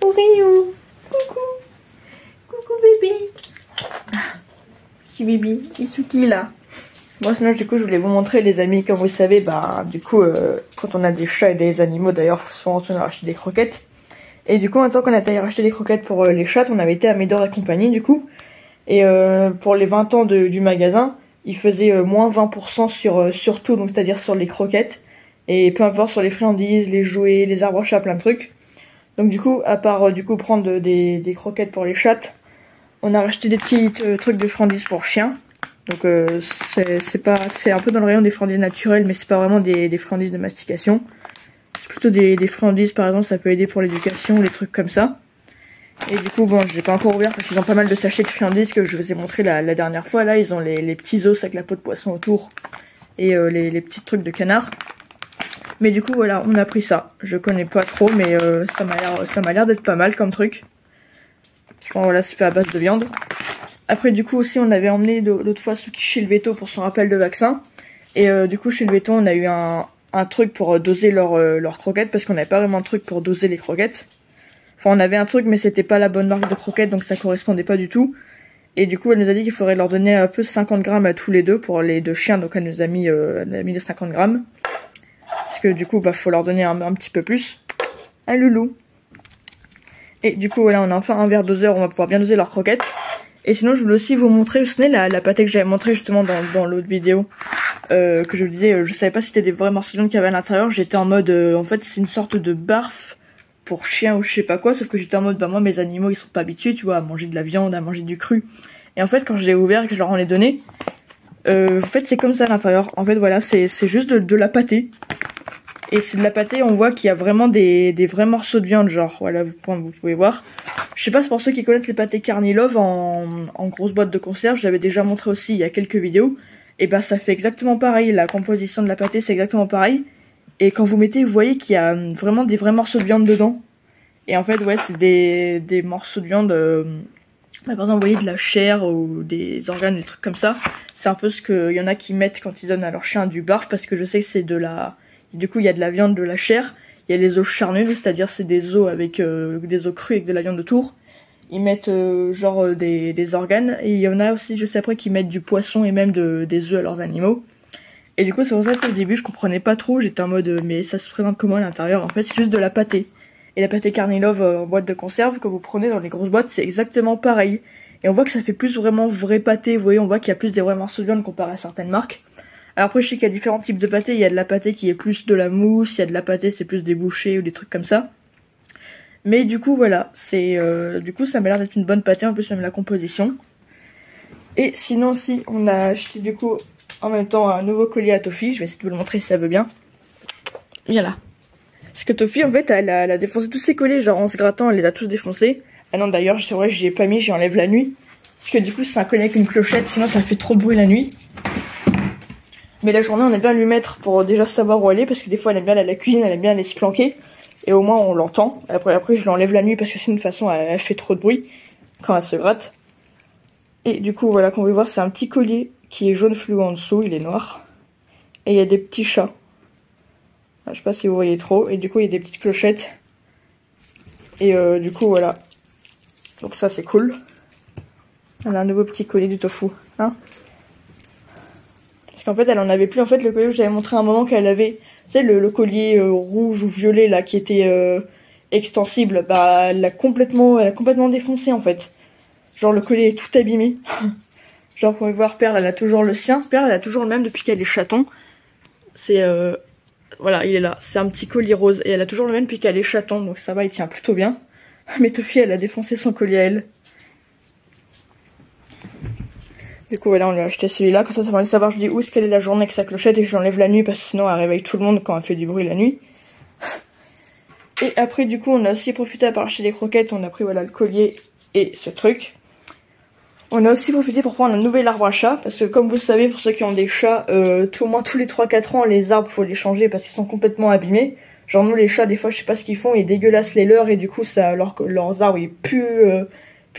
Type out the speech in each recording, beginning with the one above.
au rayon. Coucou. Coucou bébé. Petit bébé. Isuki là. Bon sinon du coup je voulais vous montrer les amis, comme vous savez, bah du coup quand on a des chats et des animaux d'ailleurs, souvent on a racheté des croquettes. Et du coup maintenant qu'on a été racheter des croquettes pour les chats, on avait été à Médor et compagnie du coup. Et pour les 20 ans du magasin, il faisait moins 20% sur tout, donc c'est-à-dire sur les croquettes. Et peu importe sur les friandises, les jouets, les arbres à chat, plein de trucs. Donc du coup, à part du coup prendre des croquettes pour les chattes, on a racheté des petits trucs de friandises pour chiens. Donc c'est un peu dans le rayon des friandises naturelles, mais c'est pas vraiment des friandises de mastication. C'est plutôt des friandises, par exemple, ça peut aider pour l'éducation, les trucs comme ça. Et du coup, bon, j'ai pas encore ouvert parce qu'ils ont pas mal de sachets de friandises que je vous ai montré la dernière fois. Là, ils ont les petits os avec la peau de poisson autour et les petits trucs de canard. Mais du coup, voilà, on a pris ça. Je connais pas trop, mais ça m'a l'air d'être pas mal comme truc. Enfin, voilà, c'est fait à base de viande. Après, du coup, aussi, on avait emmené l'autre fois Suki chez le veto pour son rappel de vaccin. Et du coup, chez le veto, on a eu un truc pour doser leurs croquettes parce qu'on n'avait pas vraiment de truc pour doser les croquettes. Enfin, on avait un truc, mais c'était pas la bonne marque de croquettes, donc ça correspondait pas du tout. Et du coup, elle nous a dit qu'il faudrait leur donner un peu 50 grammes à tous les deux pour les deux chiens, donc elle nous a mis les 50 grammes. Parce que du coup, bah, faut leur donner un petit peu plus. Un loulou. Et du coup, voilà, on a enfin un verre doseur, on va pouvoir bien doser leurs croquettes. Et sinon, je voulais aussi vous montrer, vous savez, la pâtée que j'avais montrée justement dans l'autre vidéo. Que je vous disais, je savais pas si c'était des vrais morceaux de viande qu'il y avait à l'intérieur. J'étais en mode, en fait, c'est une sorte de barf pour chien ou je sais pas quoi. Sauf que j'étais en mode, bah moi, mes animaux, ils sont pas habitués, tu vois, à manger de la viande, à manger du cru. Et en fait, quand je l'ai ouvert et que je leur en ai donné, en fait, c'est comme ça à l'intérieur. En fait, voilà, c'est juste de la pâtée. Et c'est de la pâtée, on voit qu'il y a vraiment des vrais morceaux de viande, genre, voilà, vous pouvez voir. Je sais pas, c'est pour ceux qui connaissent les pâtés Carnilove en grosse boîte de conserve, j'avais déjà montré aussi il y a quelques vidéos. Et bah ça fait exactement pareil, la composition de la pâtée c'est exactement pareil. Et quand vous mettez, vous voyez qu'il y a vraiment des vrais morceaux de viande dedans. Et en fait, ouais, c'est des morceaux de viande, par exemple, vous voyez de la chair ou des organes, des trucs comme ça. C'est un peu ce qu'il y en a qui mettent quand ils donnent à leur chien du barf, parce que je sais que c'est de la... Du coup, il y a de la viande, de la chair, il y a les os charnus, c'est-à-dire c'est des os avec des os crus avec de la viande autour. Ils mettent genre des organes, et il y en a aussi, je sais après, qui mettent du poisson et même des œufs à leurs animaux. Et du coup, c'est pour ça que au début, je comprenais pas trop, j'étais en mode, mais ça se présente comment à l'intérieur? En fait, c'est juste de la pâtée. Et la pâtée Carnilove en boîte de conserve, que vous prenez dans les grosses boîtes, c'est exactement pareil. Et on voit que ça fait plus vraiment vrai pâté, vous voyez, on voit qu'il y a plus des vrais morceaux de viande comparé à certaines marques. Alors après, je sais qu'il y a différents types de pâté. Il y a de la pâté qui est plus de la mousse, il y a de la pâté c'est plus des bouchées ou des trucs comme ça. Mais du coup, voilà, c'est du coup ça m'a l'air d'être une bonne pâté, en plus même la composition. Et sinon aussi, on a acheté du coup en même temps un nouveau collier à Toffee. Je vais essayer de vous le montrer si ça veut bien. Voilà. Parce que Toffee, en fait, elle a défoncé tous ses colliers, genre en se grattant, elle les a tous défoncés. Ah non, d'ailleurs, c'est vrai, j'y ai pas mis, j'enlève la nuit. Parce que du coup, c'est un collier avec une clochette, sinon ça fait trop de bruit la nuit. Mais la journée, on aime bien lui mettre pour déjà savoir où aller, parce que des fois, elle aime bien aller à la cuisine, elle aime bien aller se planquer. Et au moins, on l'entend. Après, je l'enlève la nuit, parce que sinon, de toute façon, elle fait trop de bruit quand elle se gratte. Et du coup, voilà, comme vous pouvez voir, c'est un petit collier qui est jaune fluo en dessous, il est noir. Et il y a des petits chats. Je sais pas si vous voyez trop. Et du coup, il y a des petites clochettes. Et du coup, voilà. Donc ça, c'est cool. Elle a un nouveau petit collier du tofu, hein. En fait, elle en avait plus. En fait, le collier que j'avais montré à un moment qu'elle avait, tu sais, le collier rouge ou violet là qui était extensible, bah elle a complètement défoncé en fait. Genre le collier est tout abîmé. Genre vous pouvez voir, Perle, elle a toujours le sien. Perle, elle a toujours le même depuis qu'elle est chaton. C'est voilà, il est là. C'est un petit collier rose et elle a toujours le même depuis qu'elle est chaton, donc ça va, il tient plutôt bien. Mais Toffee, elle a défoncé son collier à elle. Du coup voilà, on lui a acheté celui-là, comme ça permet de savoir je dis où est-ce qu'elle est la journée avec sa clochette et je l'enlève la nuit parce que sinon elle réveille tout le monde quand elle fait du bruit la nuit. Et après du coup on a aussi profité à part acheter des croquettes, on a pris voilà le collier et ce truc. On a aussi profité pour prendre un nouvel arbre à chat, parce que comme vous le savez, pour ceux qui ont des chats, au moins tous les 3-4 ans les arbres faut les changer parce qu'ils sont complètement abîmés. Genre nous les chats des fois je sais pas ce qu'ils font, ils dégueulassent les leurs et du coup ça leurs arbres ils puent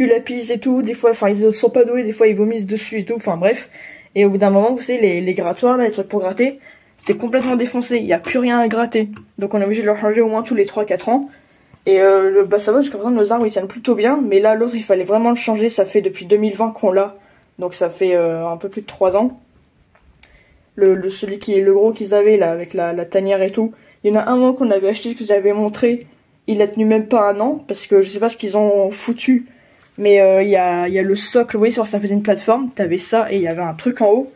la pisse et tout, des fois enfin ils sont pas doués, des fois ils vomissent dessus et tout, enfin bref. Et au bout d'un moment vous savez les grattoirs là, les trucs pour gratter, c'est complètement défoncé, il y a plus rien à gratter. Donc on est obligé de leur changer au moins tous les 3-4 ans. Et bah ça va, jusqu'à présent nos arbres ils tiennent plutôt bien, mais là l'autre il fallait vraiment le changer, ça fait depuis 2020 qu'on l'a, donc ça fait un peu plus de 3 ans. Celui qui est le gros qu'ils avaient là avec la tanière et tout, il y en a un moment qu'on avait acheté, que j'avais montré, il a tenu même pas 1 an, parce que je sais pas ce qu'ils ont foutu, mais il y a le socle, vous voyez, ça faisait une plateforme, t'avais ça et il y avait un truc en haut,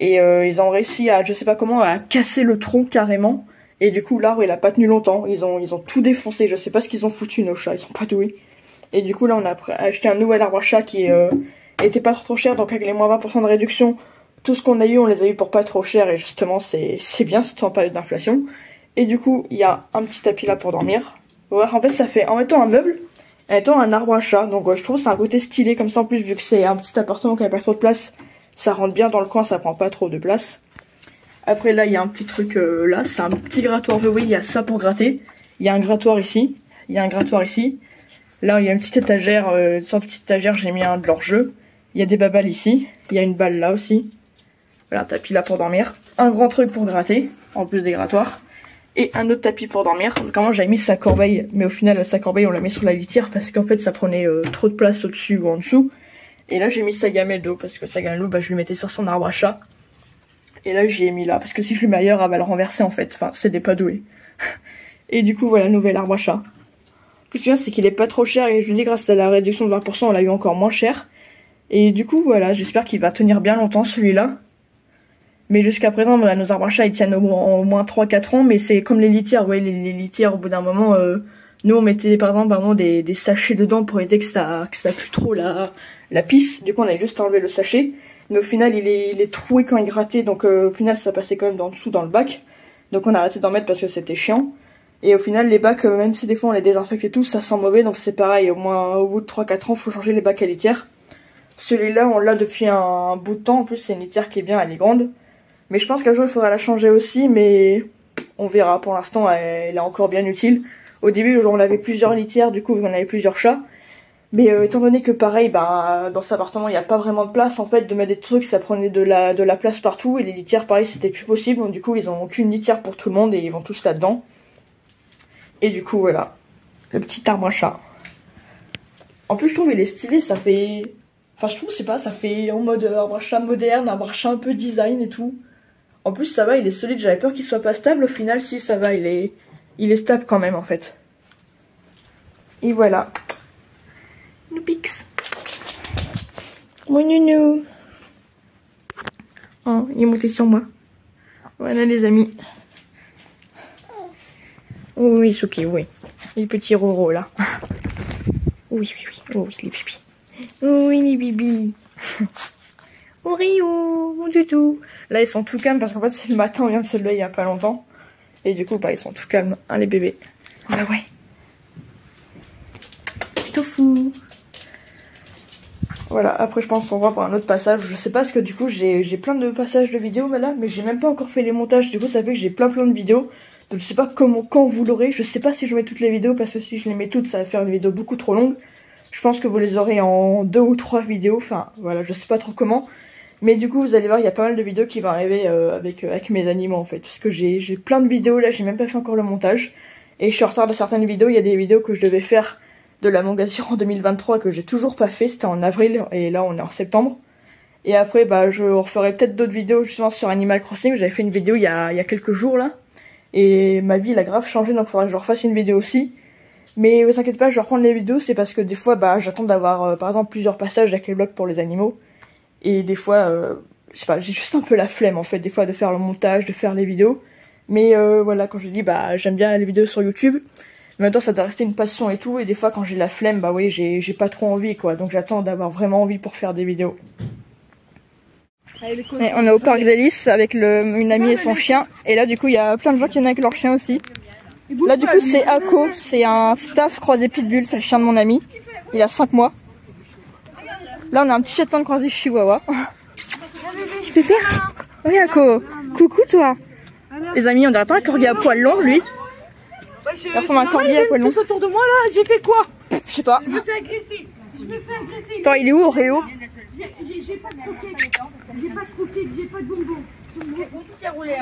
et ils ont réussi à, je sais pas comment, à casser le tronc carrément. Et du coup l'arbre il a pas tenu longtemps, ils ont tout défoncé, je sais pas ce qu'ils ont foutu nos chats, ils sont pas doués. Et du coup là on a acheté un nouvel arbre à chat qui était pas trop cher, donc avec les moins 20% de réduction, tout ce qu'on a eu on les a eu pour pas trop cher et justement c'est bien, surtout en période d'inflation. Et du coup il y a un petit tapis là pour dormir. Ouais, en fait ça fait, en mettant un meuble, en mettant un arbre à chat, donc ouais, je trouve que c'est un côté stylé comme ça en plus vu que c'est un petit appartement qui a pas trop de place, ça rentre bien dans le coin, ça prend pas trop de place. Après là il y a un petit truc là, c'est un petit grattoir, vous voyez il y a ça pour gratter, il y a un grattoir ici, il y a un grattoir ici, là il y a une petite étagère, une sorte de petite étagère, j'ai mis un de leur jeu, il y a des babales ici, il y a une balle là aussi, voilà un tapis là pour dormir, un grand truc pour gratter, en plus des grattoirs, et un autre tapis pour dormir. Donc avant j'avais mis sa corbeille, mais au final sa corbeille on l'a mis sur la litière parce qu'en fait ça prenait trop de place au-dessus ou en dessous, et là j'ai mis sa gamelle d'eau parce que sa gamelle d'eau bah, je lui mettais sur son arbre à chat. Et là j'ai mis là, parce que si je lui mets ailleurs, elle va le renverser en fait, enfin c'est des pas doués. Et du coup voilà, nouvel arbre à chat. Le plus bien c'est qu'il est pas trop cher et je vous dis grâce à la réduction de 20% on l'a eu encore moins cher. Et du coup voilà, j'espère qu'il va tenir bien longtemps celui-là. Mais jusqu'à présent voilà, nos arbres à chat ils tiennent au moins 3-4 ans, mais c'est comme les litières, vous voyez les litières au bout d'un moment, nous on mettait par exemple des sachets dedans pour éviter que ça pue trop la pisse, du coup on a juste enlevé le sachet. Mais au final il est troué quand il grattait, donc au final ça passait quand même en dessous dans le bac. Donc on a arrêté d'en mettre parce que c'était chiant. Et au final les bacs, même si des fois on les désinfecte et tout, ça sent mauvais, donc c'est pareil, au moins au bout de 3-4 ans faut changer les bacs à litière. Celui-là on l'a depuis un bout de temps, en plus c'est une litière qui est bien, elle est grande. Mais je pense qu'un jour il faudra la changer aussi, mais on verra, pour l'instant elle est encore bien utile. Au début on avait plusieurs litières, du coup on avait plusieurs chats. Mais étant donné que pareil, bah, dans cet appartement il n'y a pas vraiment de place en fait de mettre des trucs, ça prenait de la place partout et les litières pareil c'était plus possible, donc du coup ils ont qu'une litière pour tout le monde et ils vont tous là-dedans. Et du coup voilà, le petit arbre à chat. En plus je trouve il est stylé, ça fait... Enfin je trouve, c'est pas, ça fait en mode arbre à chat moderne, arbre à chat un peu design et tout. En plus ça va, il est solide, j'avais peur qu'il soit pas stable, au final si ça va, il est stable quand même en fait. Et voilà. Noupix. Mon nounou. Oh, il est monté sur moi. Voilà les amis. Oh, oui, c'est ok, oui. Les petits roros là. Oui, oui, oui. Oh, oui, les bibis. Oh, oui, les bibis. Oreo, mon doudou. Là, ils sont tout calmes parce qu'en fait, c'est le matin, on vient de se lever il y a pas longtemps. Et du coup, bah, ils sont tout calmes, hein, les bébés. Ah ouais. Tofu. Voilà, après je pense qu'on va pour un autre passage, je sais pas parce que du coup j'ai plein de passages de vidéos là, mais j'ai même pas encore fait les montages, du coup ça fait que j'ai plein de vidéos, donc je sais pas quand vous l'aurez, je sais pas si je mets toutes les vidéos parce que si je les mets toutes ça va faire une vidéo beaucoup trop longue, je pense que vous les aurez en 2 ou 3 vidéos, enfin voilà, je sais pas trop comment, mais du coup vous allez voir il y a pas mal de vidéos qui vont arriver avec mes animaux en fait, parce que j'ai plein de vidéos là, j'ai même pas fait encore le montage, et je suis en retard de certaines vidéos, il y a des vidéos que je devais faire de la Mangazure en 2023 que j'ai toujours pas fait, c'était en avril et là on est en septembre. Et après bah je referai peut-être d'autres vidéos justement sur Animal Crossing, j'avais fait une vidéo il y a quelques jours là. Et ma vie elle a grave changé donc il faudra que je refasse une vidéo aussi. Mais vous inquiétez pas, je vais reprendre les vidéos, c'est parce que des fois bah j'attends d'avoir par exemple plusieurs passages avec les vlogs pour les animaux. Et des fois, je sais pas, j'ai juste un peu la flemme en fait des fois de faire le montage, de faire les vidéos. Mais voilà, quand je dis bah j'aime bien les vidéos sur YouTube. Maintenant ça doit rester une passion et tout, et des fois quand j'ai la flemme, bah oui j'ai pas trop envie quoi, donc j'attends d'avoir vraiment envie pour faire des vidéos. Et on est au parc d'Alice avec une amie et son chien, et là du coup il y a plein de gens qui viennent avec leur chien aussi. Là du coup c'est Ako, c'est un staff croisé pitbull, c'est le chien de mon ami, il a 5 mois. Là on a un petit shetland croisé chihuahua. Petit pépère. Oui Ako, coucou toi. Les amis, on dirait pas un corgi à poil long lui. Ça ressemble à un corgi à poil long. Tous autour de moi là, j'ai fait quoi? Je sais pas. Je me fais agresser. Je me fais agresser. Attends, il est où Oreo? J'ai pas de croquettes. J'ai pas de croquettes, j'ai pas de bonbons.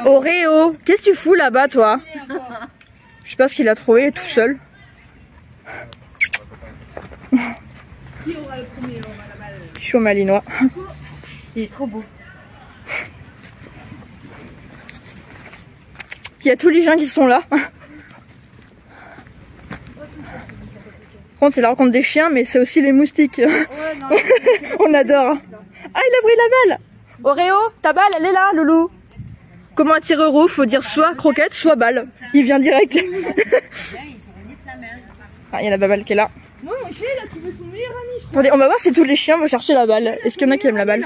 Oreo, qu'est-ce que tu fous là-bas toi? Je sais pas ce qu'il a trouvé tout seul. Qui aura le premier la balle? Chaud malinois. Il est trop beau. Il y a tous les chiens qui sont là. Par contre, c'est la rencontre des chiens, mais c'est aussi les moustiques. Ouais, non, On adore. Ah, il a pris la balle. Oreo, ta balle, elle est là, loulou. Comment un tireur, faut dire soit croquette, soit balle. Il vient direct. Ah, il y a la balle qui est là. moi, mon chien, là, tu veux son meilleur ami. Attendez, on va voir si tous les chiens vont chercher la balle. Est-ce qu'il y en a qui aiment la balle?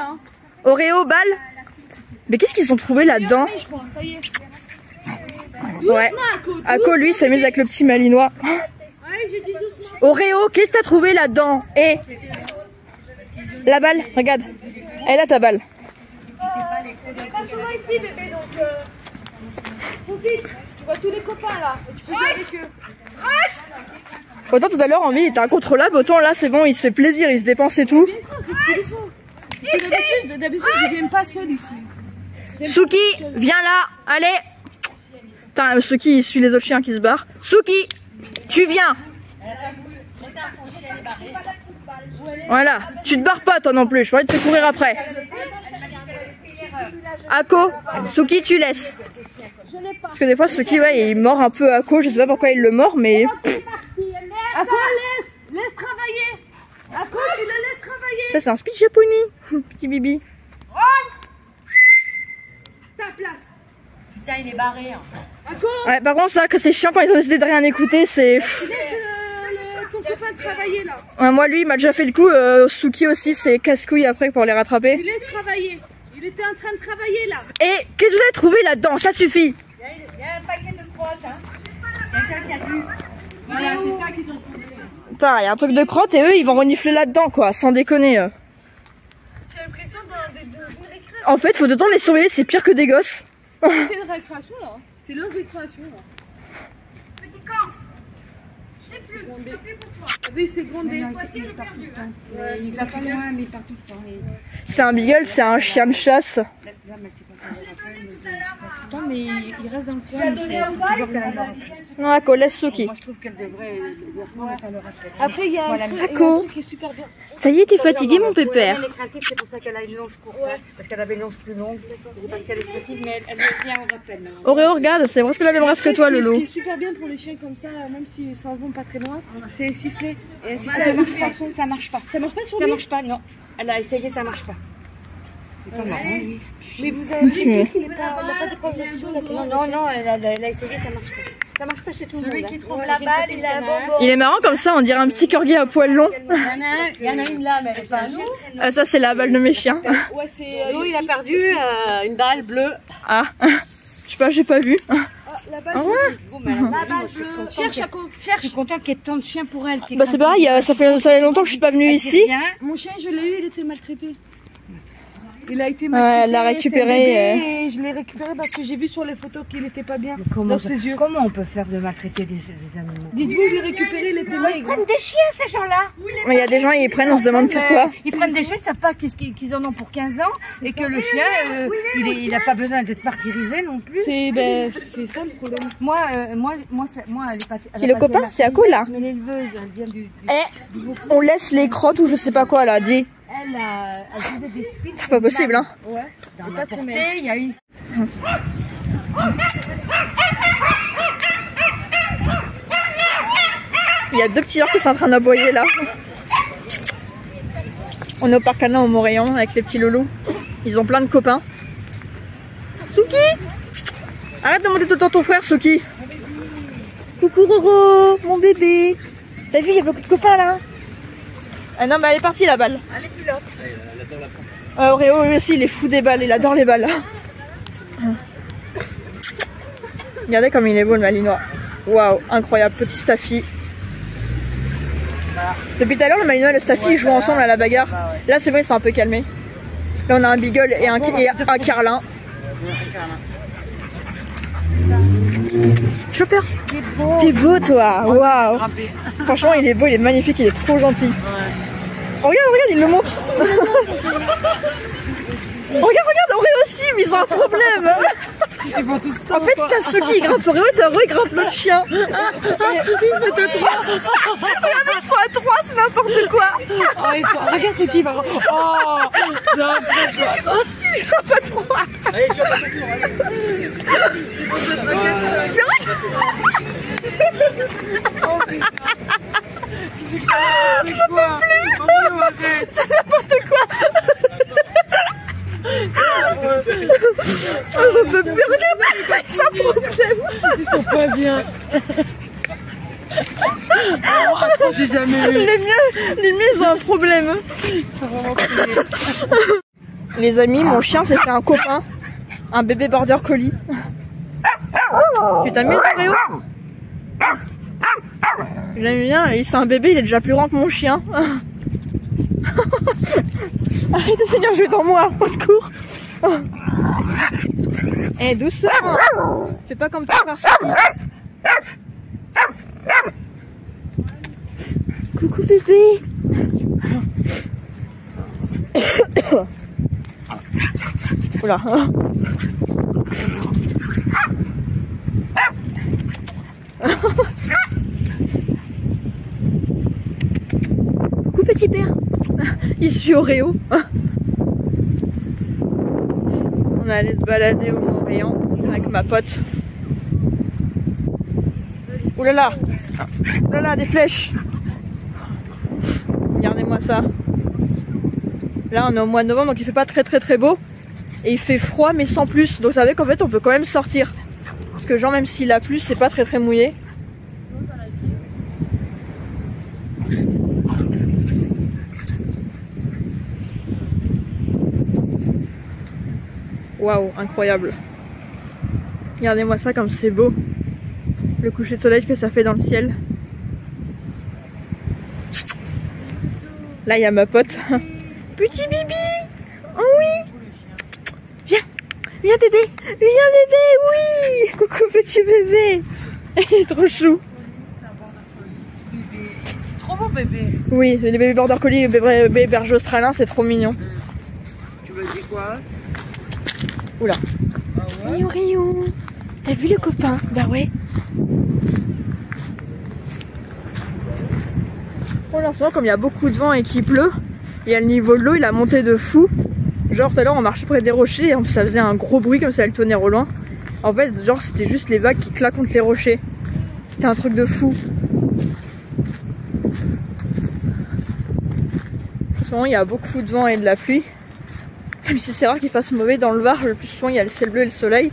Oreo, balle. Mais qu'est-ce qu'ils ont trouvé là-dedans? Je crois, ça y est. Ouais. Ako, lui, s'amuse avec le petit malinois. Ouais, j'ai dit doucement. Oreo, qu'est-ce que t'as trouvé là-dedans? Et la balle, regarde. Elle a ta balle. Pas souvent ici, bébé, donc profite. Tu vois tous les copains là. Et tu peux jouer avec eux. Autant tout à l'heure, en vie, il était incontrôlable. Autant là, c'est bon, il se fait plaisir, il se dépense et tout. Bien sûr, c'est ce qu'il faut. Parce que d'habitude, je viens pas seul ici. Suki, viens là, allez. Putain, Suki, il suit les autres chiens qui se barrent. Suki, tu viens. Voilà, tu te barres pas toi non plus, je pourrais te courir après. Ako, Suki, tu laisses. Parce que des fois, Suki, ouais, il mord un peu Ako, je sais pas pourquoi il le mord, mais... Ako, laisse travailler. Ako, tu le laisses travailler. Ça, c'est un speech japonais, petit bibi. Ta place. Putain, il est barré. Hein. Ako, Ouais, par contre, ça, que c'est chiant quand ils ont décidé de rien écouter, c'est... laisse ton copain travailler là. Ouais, moi, lui, il m'a déjà fait le coup. Suki aussi, c'est casse-couille après pour les Tu rattraper. laisses travailler. Il était en train de travailler là. Et qu'est-ce que vous avez trouvé là-dedans? Ça suffit. Il y a un paquet de crottes. Hein. Quelqu'un qui a vu. Voilà, c'est ça qu'ils ont trouvé. Putain, il y a un truc de crotte et eux, ils vont renifler là-dedans, quoi, sans déconner. J'ai l'impression d'une récréation. En fait, faut de temps les surveiller, c'est pire que des gosses. C'est une récréation là. C'est leur récréation là. Petit camp. Je l'ai plus. Oui, c'est grondé. Voici le perdu. Il va pas loin, mais il part tout le temps. C'est un beagle, c'est un chien de chasse. Attends, mais il reste dans le coin, mais c'est toujours qu'elle a le rappel. Non, Ako, laisse Suki. Moi, je trouve qu'elle devrait le reprendre et faire le rappel. Après, il y a un truc Ako, qui est super bien. ça y est, t'es fatigué, mon pépère. Elle est craintive, c'est pour ça qu'elle a une longe courte. Ouais. Parce qu'elle avait une longe plus longue. C'est parce qu'elle est craintive, mais elle est bien au rappel maintenant. Oreo, regarde, c'est presque la même race que toi, Ce Lolo. qui est super bien pour les chiens comme ça, même s'ils s'en vont pas très loin, c'est siffler. Et ça marche pas. Ça marche pas. Ça marche pas sur Ça lui. marche pas, non. Elle a essayé, ça marche pas. C'est pas marrant, lui. Mais vous avez dit qu'il n'a pas de convection Non, non, non, elle a essayé, ça marche pas. Ça marche pas chez tout le monde. Celui qui trouve la balle, il a un bonbon. Il est marrant comme ça, on dirait un petit corgi à poil long. Il y en a une là, mais elle est pas à nous. Ah, ça, c'est la balle de mes chiens. Ouais, c'est. Nous, il a perdu une balle bleue. Ah, je sais pas, j'ai pas vu. La balle. Ah ouais? La balle bleue. Cherche, Ako, Je cherche. suis contente qu'il y ait tant de chiens pour elle. Bah, c'est pareil, ça fait longtemps que je suis pas venue ici. Mon chien, je l'ai eu, il était maltraité. Il a été Ouais, maltraité. elle l'a récupéré, c'est un bébé, et je l'ai récupéré parce que j'ai vu sur les photos qu'il était pas bien dans ses yeux. Comment on peut faire de maltraiter des animaux? Dites-vous, je l'ai récupéré, il était Ils maigre. prennent des chiens, ces gens-là. Mais il y a des gens, ils prennent, on se demande pourquoi. Ils prennent des chiens, ils savent pas qu'ils en ont pour 15 ans et que le chien, il n'a pas besoin d'être martyrisé non plus. C'est ça le problème. Moi, elle est pas. Qui le copain? C'est Ako là. Mais l'éleveuse, elle vient du. Eh, on laisse les crottes ou je sais pas quoi là, dis. Elle faisait des spins. C'est pas possible, hein. Ouais. Dans la portée, il y a une. Il y a deux petits gens qui sont en train d'aboyer là. On est au parc canin au Morillon avec les petits loulous. Ils ont plein de copains. Suki, arrête de monter tout le temps ton frère, Suki. Coucou Roro, mon bébé. T'as vu, il y a beaucoup de copains là. Ah non, mais elle est partie la balle. Elle est plus là. Oreo lui aussi, il est fou des balles, il adore les balles. Regardez comme il est beau le malinois. Waouh, incroyable, petit staffy. Depuis tout à l'heure, le malinois et le staffy ils jouent ensemble à la bagarre. Là, c'est bon, ils sont un peu calmés. Là, on a un beagle et un carlin. Chopper, t'es beau toi, waouh. Franchement, il est beau, il est magnifique, il est trop gentil. Oh, regarde, il le monte. Regarde, Oreo aussi, mais ils ont un problème. Ils vont tous En fait, t'as ceux qui grimpent Oreo et t'as Oreo qui grimpe l'autre chien. Regardez, ils sont à 3, c'est n'importe n'importe quoi. Oh, regarde ce qui va. Oh, Je crois pas trop. Allez, tu vas pas ton tour, C'est n'importe quoi. Je peux plus regarder sans problème. ils sont pas bien. Oh, j'ai jamais vu. Les miens ils ont un problème. Les amis, mon chien s'est fait un copain, un bébé border collie. Tu t'amuses, Oreo? J'aime bien, et c'est un bébé, il est déjà plus grand que mon chien. Arrête de Seigneur, je vais dans moi, au secours. Eh, doucement. Fais pas comme ton frère Sweetie. Coucou bébé. Oula. Coucou petit père. Il suit Oreo. On est allé se balader au Mont-Réan avec ma pote. Ouh là là. Ouh là là, des flèches. Regardez-moi ça. Là on est au mois de novembre donc il fait pas très beau. Et il fait froid mais sans plus. Donc ça veut dire qu'en fait on peut quand même sortir. Parce que genre même s'il a plu c'est pas très mouillé. Waouh, incroyable. Regardez-moi ça comme c'est beau. Le coucher de soleil que ça fait dans le ciel. Là il y a ma pote. Petit Bibi. Oh oui. Viens. Viens bébé. Viens bébé, oui. Coucou petit bébé. Il est trop chou. C'est trop beau bébé. Oui, les bébés border collie, les bébés berger australien, c'est trop mignon. Tu veux dire quoi? Oula. Ah ouais? Rio Rio. T'as vu le copain? Bah ouais. Bon, là, en ce moment, comme il y a beaucoup de vent et qu'il pleut, et le niveau de l'eau il a monté de fou. Genre tout à l'heure on marchait près des rochers et ça faisait un gros bruit comme ça le tonnerre au loin. En fait genre c'était juste les vagues qui claquent contre les rochers. C'était un truc de fou. En ce moment il y a beaucoup de vent et de la pluie. Même si c'est rare qu'il fasse mauvais dans le Var, le plus souvent il y a le ciel bleu et le soleil.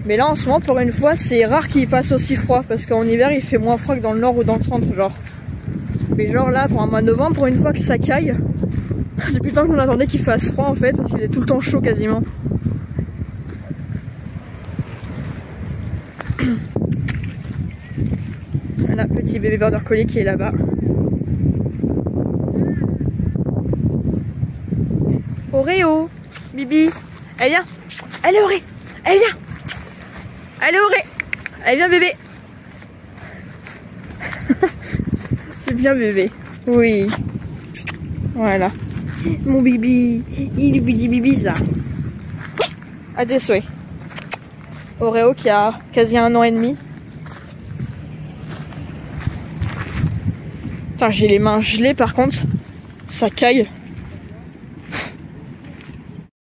Mais là en ce moment pour une fois c'est rare qu'il fasse aussi froid parce qu'en hiver il fait moins froid que dans le nord ou dans le centre genre. Mais genre là pour un mois de novembre pour une fois que ça caille. Depuis le temps qu'on attendait qu'il fasse froid en fait parce qu'il est tout le temps chaud quasiment. Voilà, petit bébé border collie qui est là-bas. Oreo, Bibi, allez viens, allez Oré, allez viens, allez Oré, allez viens bébé. C'est bien bébé, oui, voilà, mon Bibi, il est petit Bibi ça. À tes souhaits. Oreo qui a quasi 1 an et demi. Enfin j'ai les mains gelées par contre, ça caille.